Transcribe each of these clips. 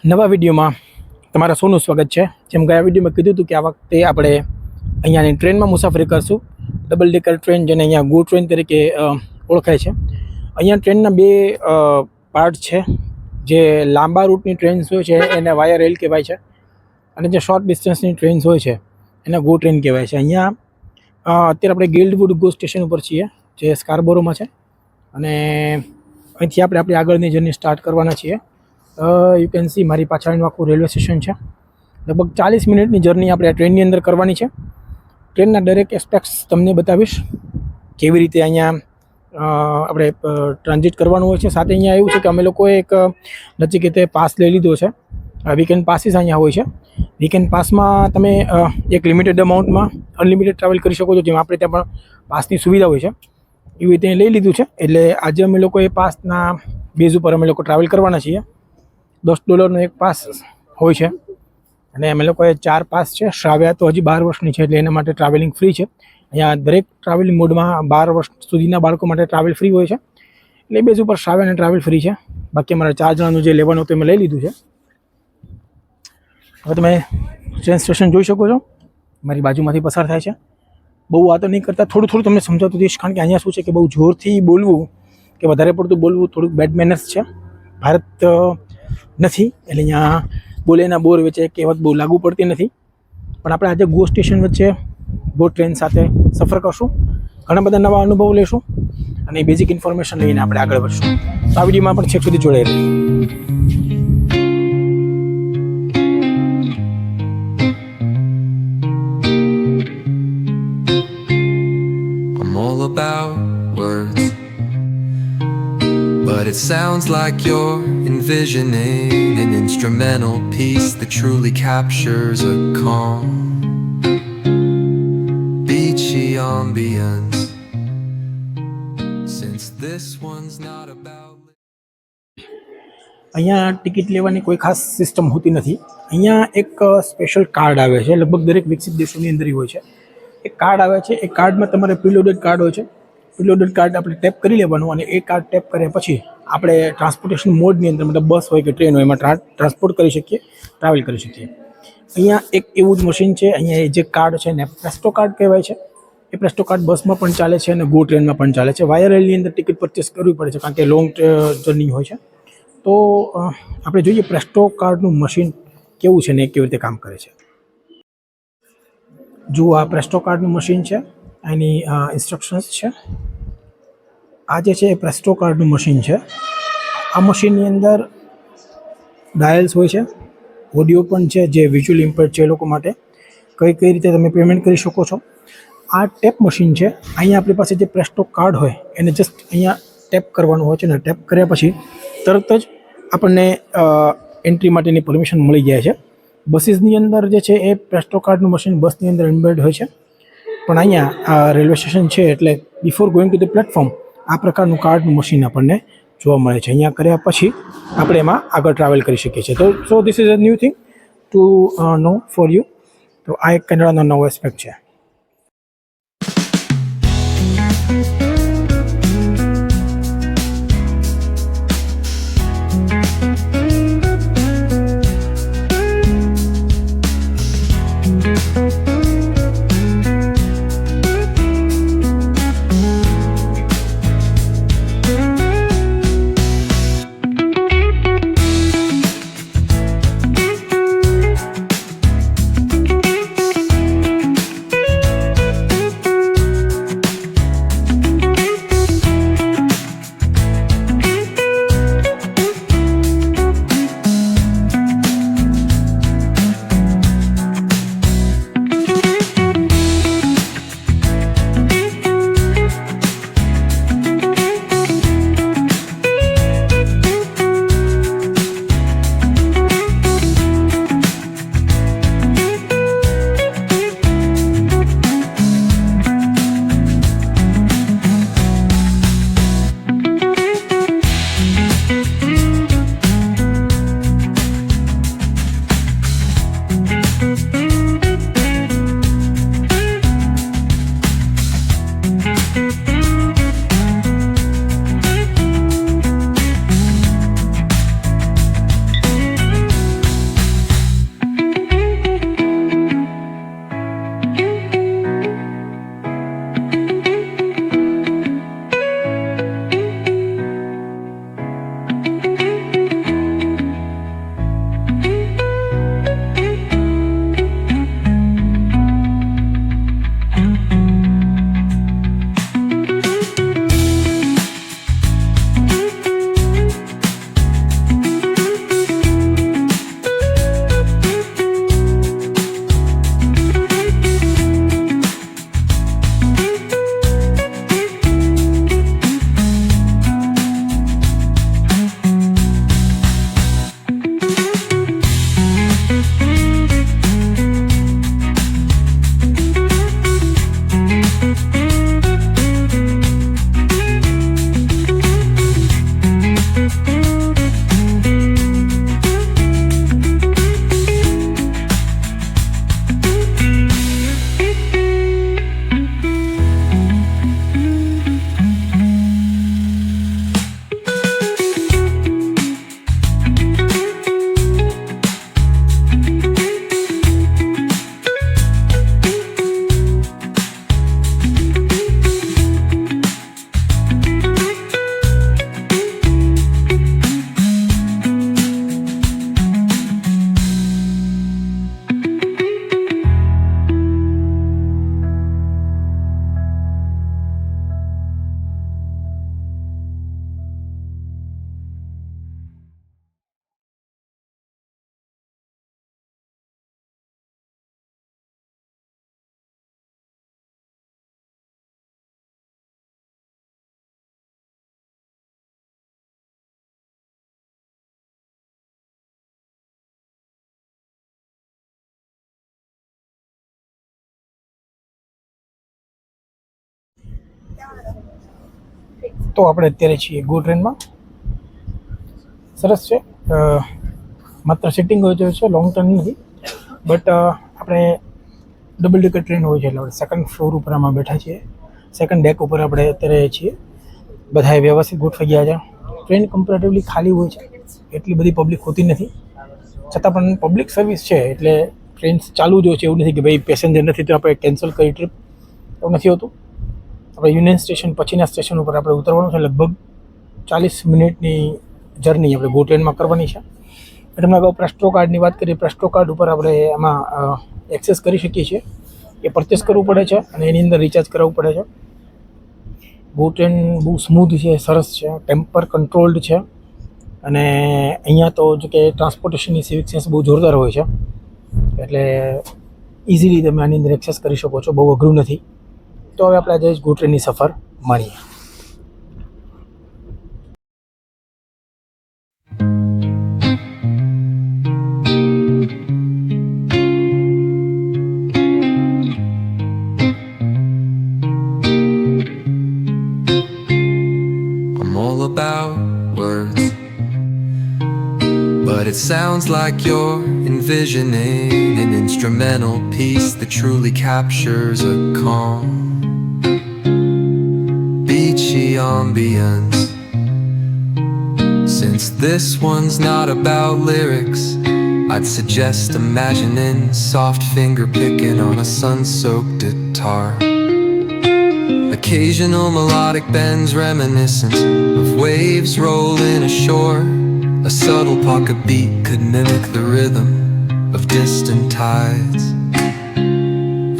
નવા વિડીયોમાં તમારા સૌનું સ્વાગત છે। જેમ ગયા વિડીયોમાં કીધું હતું કે આ વખતે આપણે અહીંયાની ટ્રેનમાં મુસાફરી કરશું, ડબલ ડેકર ટ્રેન, જેને અહીંયા ગો ટ્રેન તરીકે ઓળખાય છે। અહીંયા ટ્રેનના બે પાર્ટ છે। જે લાંબા રૂટની ટ્રેન્સ હોય છે એને વાયા રેલ કહેવાય છે, અને જે શોર્ટ ડિસ્ટન્સની ટ્રેન્સ હોય છે એને ગો ટ્રેન કહેવાય છે। અહીંયા અત્યારે આપણે ગિલ્ડવુડ ગો સ્ટેશન ઉપર છીએ, જે સ્કાર્બોરોમાં છે, અને અહીંથી આપણે આપણી આગળની જર્ની સ્ટાર્ટ કરવાના છીએ। યુ કેન સી મારી પાછળનું આખું રેલવે સ્ટેશન છે। લગભગ 40 મિનિટની જર્ની આપણે આ ટ્રેનની અંદર કરવાની છે। ટ્રેનના દરેક એસ્પેક્ટ્સ તમને બતાવીશ, કેવી રીતે અહીંયા આપણે ટ્રાન્ઝિટ કરવાનું હોય છે। સાથે અહીંયા એવું છે કે અમે લોકોએ એક નજીક પાસ લઈ લીધો છે। વીકેન્ડ પાસીસ અહીંયા હોય છે। વીકેન્ડ પાસમાં તમે એક લિમિટેડ અમાઉન્ટમાં અનલિમિટેડ ટ્રાવેલ કરી શકો છો, જેમ આપણે ત્યાં પણ પાસની સુવિધા હોય છે એવી રીતે લઈ લીધું છે। એટલે આજે અમે લોકોએ પાસના બેઝ ઉપર અમે લોકો ટ્રાવેલ કરવાના છીએ। $10નો એક પાસ હોય છે, અને અમે લોકોએ 4 પાસ છે। શ્રાવ્યા તો હજી 12 વર્ષની છે, એટલે એના માટે ટ્રાવેલિંગ ફ્રી છે। અહીંયા દરેક ટ્રાવેલિંગ મોડમાં 12 વર્ષ સુધીના બાળકો માટે ટ્રાવેલ ફ્રી હોય છે, એટલે બેઝ ઉપર શ્રાવ્યાને ટ્રાવેલ ફ્રી છે। બાકી અમારા 4 જણાનું જે લેવાનું હતું એ મેં લઈ લીધું છે। હવે તમે ટ્રેન સ્ટેશન જોઈ શકો છો, મારી બાજુમાંથી પસાર થાય છે। બહુ વાતો નહીં કરતા, થોડું થોડું તમને સમજાવતું જઈશ, કારણ કે અહીંયા શું છે કે બહુ જોરથી બોલવું કે વધારે પડતું બોલવું થોડુંક બેડ મેનર્સ છે। ભારત નથી, એટલે અહીંયા બોલેના બોર વચ્ચે કહેવત બહુ લાગુ પડતી નથી। પણ આપણે આજે ગો સ્ટેશન વચ્ચે ગો ટ્રેન સાથે સફર કરશું, ઘણા બધા નવા અનુભવ લેશું, અને બેઝિક ઇન્ફોર્મેશન લઈને આપણે આગળ વધશું। તો આ વિડીયોમાં પણ છેક સુધી જોડાઈ રહીએ। All about words, but it sounds like you're envisioning an instrumental piece that truly captures a calm, beachy ambience. Since this one's not about અહીંયા ટિકિટ લેવાની કોઈ ખાસ સિસ્ટમ હોતી નથી। અહીંયા એક સ્પેશિયલ કાર્ડ આવે છે, લગભગ દરેક વિકસિત દેશોની અંદર હોય છે। એક કાર્ડ આવે છે, એ કાર્ડમાં તમારે પ્રીલોડેડ કાર્ડ હોય છે। પ્રીલોડેડ કાર્ડ આપણે ટેપ કરી લેવાનું, અને એ કાર્ડ ટેપ કર્યા પછી આપણે ટ્રાન્સપોર્ટેશન મોડની અંદર, મતલબ બસ હોય કે ટ્રેન હોય, એમાં ટ્રાન્સપોર્ટ કરી શકીએ, ટ્રાવેલ કરી શકીએ। અહીંયા એક એવું જ મશીન છે, અહીંયા એ જે કાર્ડ છે ને પ્રેસ્ટો કાર્ડ કહેવાય છે। એ પ્રેસ્ટો કાર્ડ બસમાં પણ ચાલે છે અને ગો ટ્રેનમાં પણ ચાલે છે। વાયા રેલની અંદર ટિકિટ પરચેસ કરવી પડે છે, કારણ કે લોંગ જર્ની હોય છે। તો આપણે જોઈએ પ્રેસ્ટો કાર્ડનું મશીન કેવું છે ને કેવી રીતે કામ કરે છે। જુઓ, આ પ્રેસ્ટો કાર્ડનું મશીન છે, એની ઇન્સ્ટ્રક્શન્સ છે। આ જે છે એ પ્રેસ્ટો કાર્ડનું મશીન છે। આ મશીનની અંદર ડાયલ્સ હોય છે, ઓડિયો પણ છે, જે વિઝ્યુઅલ ઇમ્પેર્ડ છે એ લોકો માટે કઈ રીતે તમે પેમેન્ટ કરી શકો છો। આ ટેપ મશીન છે। અહીંયા આપણી પાસે જે પ્રેસ્ટો કાર્ડ હોય એને જસ્ટ અહીંયા ટેપ કરવાનું હોય છે, ને ટેપ કર્યા પછી તરત જ આપણને એન્ટ્રી માટેની પરમિશન મળી જાય છે। બસીસની અંદર જે છે એ પ્રેસ્ટો કાર્ડનું મશીન બસની અંદર ઇમ્બેડ હોય છે, પણ અહીંયા આ રેલવે સ્ટેશન છે, એટલે before going to the platform આ પ્રકારનું કાર્ડનું મશીન આપણને જોવા મળે છે। અહીંયા કર્યા પછી આપણે એમાં આગળ ટ્રાવેલ કરી શકીએ છીએ। તો so this is a new thing to know for you. તો આ એક કેનેડાનો નવો એસ્પેક્ટ છે। તો આપણે અત્યારે છીએ ગો ટ્રેનમાં. સરસ છે. માત્ર સિટિંગ હોય તો છે, લોંગ ટર્ન નથી. બટ આપણે ડબલ ડેકર ટ્રેન હોય છે એટલે આપણે સેકન્ડ ફ્લોર ઉપર આમાં બેઠા છીએ. સેકન્ડ ડેક ઉપર આપણે અત્યારે છીએ. બધાએ વ્યવસ્થિત ગોઠવાઈ ગયા છે. ટ્રેન કમ્પેરેટિવલી ખાલી હોય છે, એટલી બધી પબ્લિક હોતી નથી. છતાં પણ પબ્લિક સર્વિસ છે એટલે ટ્રેન ચાલુ જ હોય છે. એવું નથી કે ભાઈ પેસેન્જર નથી તો આપણે કેન્સલ કરી ટ્રીપ, એવું નથી હોતું. આપણે યુનિયન સ્ટેશન પછીના સ્ટેશન ઉપર આપણે ઉતરવાનું છે. લગભગ 40 મિનિટની જર્ની આપણે ગો ટ્રેનમાં કરવાની છે. તમને અગાઉ પ્રેસ્ટો કાર્ડની વાત કરીએ. પ્રેસ્ટો કાર્ડ ઉપર આપણે એમાં એક્સેસ કરી શકીએ છીએ. એ પરચેસ કરવું પડે છે અને એની અંદર રિચાર્જ કરાવવું પડે છે. ગો ટ્રેન બહુ સ્મૂથ છે, સરસ છે, ટેમ્પર કંટ્રોલ્ડ છે. અને અહીંયા તો જો કે ટ્રાન્સપોર્ટેશનની સિવિક સેન્સ બહુ જોરદાર હોય છે એટલે ઇઝીલી તમે આની અંદર એક્સેસ કરી શકો છો, બહુ અઘરું નથી. તો હવે આપણે આજે ગો ટ્રેનની સફર માણીએ. I'm all about words, but it sounds like you're envisioning an instrumental piece that truly captures a calm, beachy ambience. Since this one's not about lyrics, I'd suggest imagining soft finger picking on a sun-soaked guitar. Occasional melodic bends reminiscent of waves rolling ashore. A subtle pocket beat could mimic the rhythm of distant tides.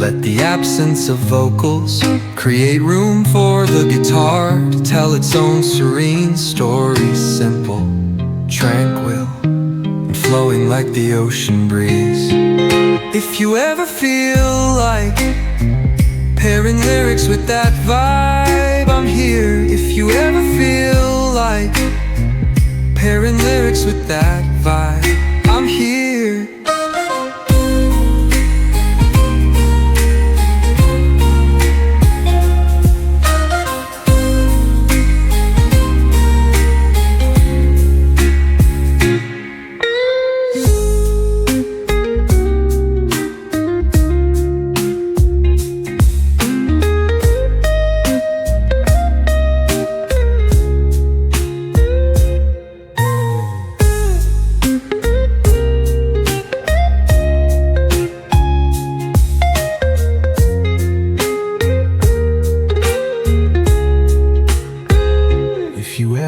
Let the absence of vocals create room for the guitar to tell its own serene story. Simple, tranquil, and flowing like the ocean breeze. If you ever feel like pairing lyrics with that vibe, I'm here. If you ever feel like pairing lyrics with that vibe, I'm here.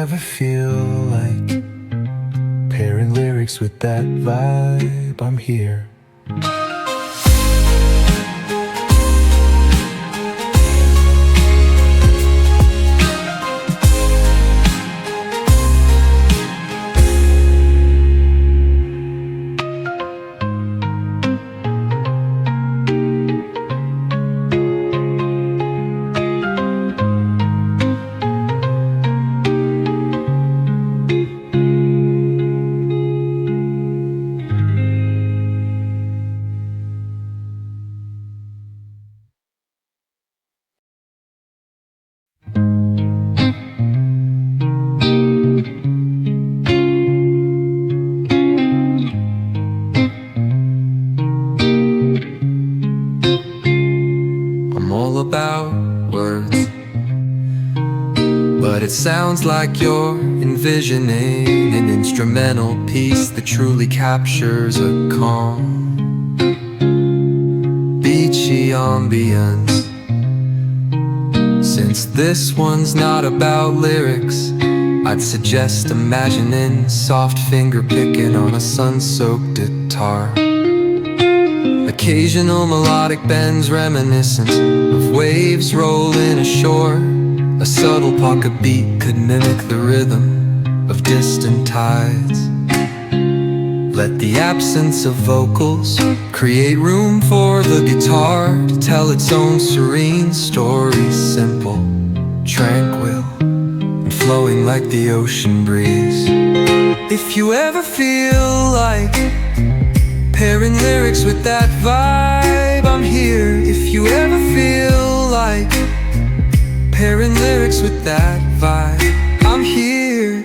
Ever feel like pairing lyrics with that vibe, I'm here. But it sounds like you're envisioning an instrumental piece that truly captures a calm, beachy ambience. Since this one's not about lyrics, I'd suggest imagining soft finger picking on a sun-soaked guitar. Occasional melodic bends reminiscent of waves rolling ashore. A subtle pocket beat could mimic the rhythm of distant tides. Let the absence of vocals create room for the guitar to tell its own serene story. Simple, tranquil, and flowing like the ocean breeze. If you ever feel like pairing lyrics with that vibe, I'm here. If you ever feel like pairing lyrics with that vibe. I'm here.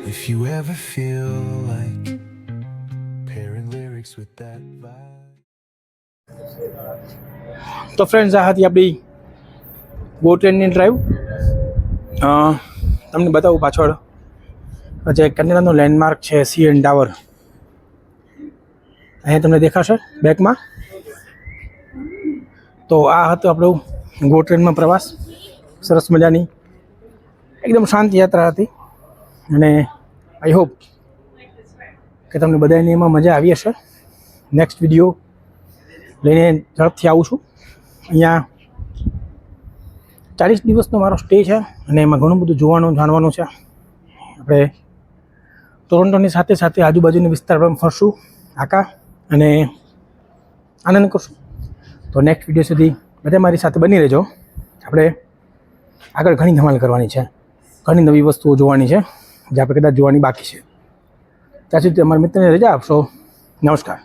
If you ever feel like pairing lyrics with that vibe. તો friends, આ હતી આપણી go ટ્રેનની drive. તમને બતાવું પાછળ જે કેનેડાનો landmark છે CN ટાવર, અહીંયા તમને દેખાશે બેકમાં. તો આ હતો આપણો ગો ટ્રેનમાં પ્રવાસ. સરસ મજાની એકદમ શાંત યાત્રા હતી અને આઈ હોપ કે તમને બધાને એમાં મજા આવી હશે. નેક્સ્ટ વિડીયો લઈને ઝડપથી આવું છું. અહીંયા 40 દિવસનો મારો સ્ટે છે અને એમાં ઘણું બધું જોવાનું જાણવાનું છે. આપણે ટોરન્ટોની સાથે સાથે આજુબાજુના વિસ્તાર પણ ફરશું, આકા અને આનંદ કરશું. તો નેક્સ્ટ વિડીયો સુધી બધા મારી સાથે બની રહેજો. આપણે આગળ ઘણી ધમાલ કરવાની છે, ઘણી નવી વસ્તુઓ જોવાની છે જે આપણે કદાચ જોવાની બાકી છે. ત્યાં સુધી અમારા મિત્રને રજા આપશો. નમસ્કાર.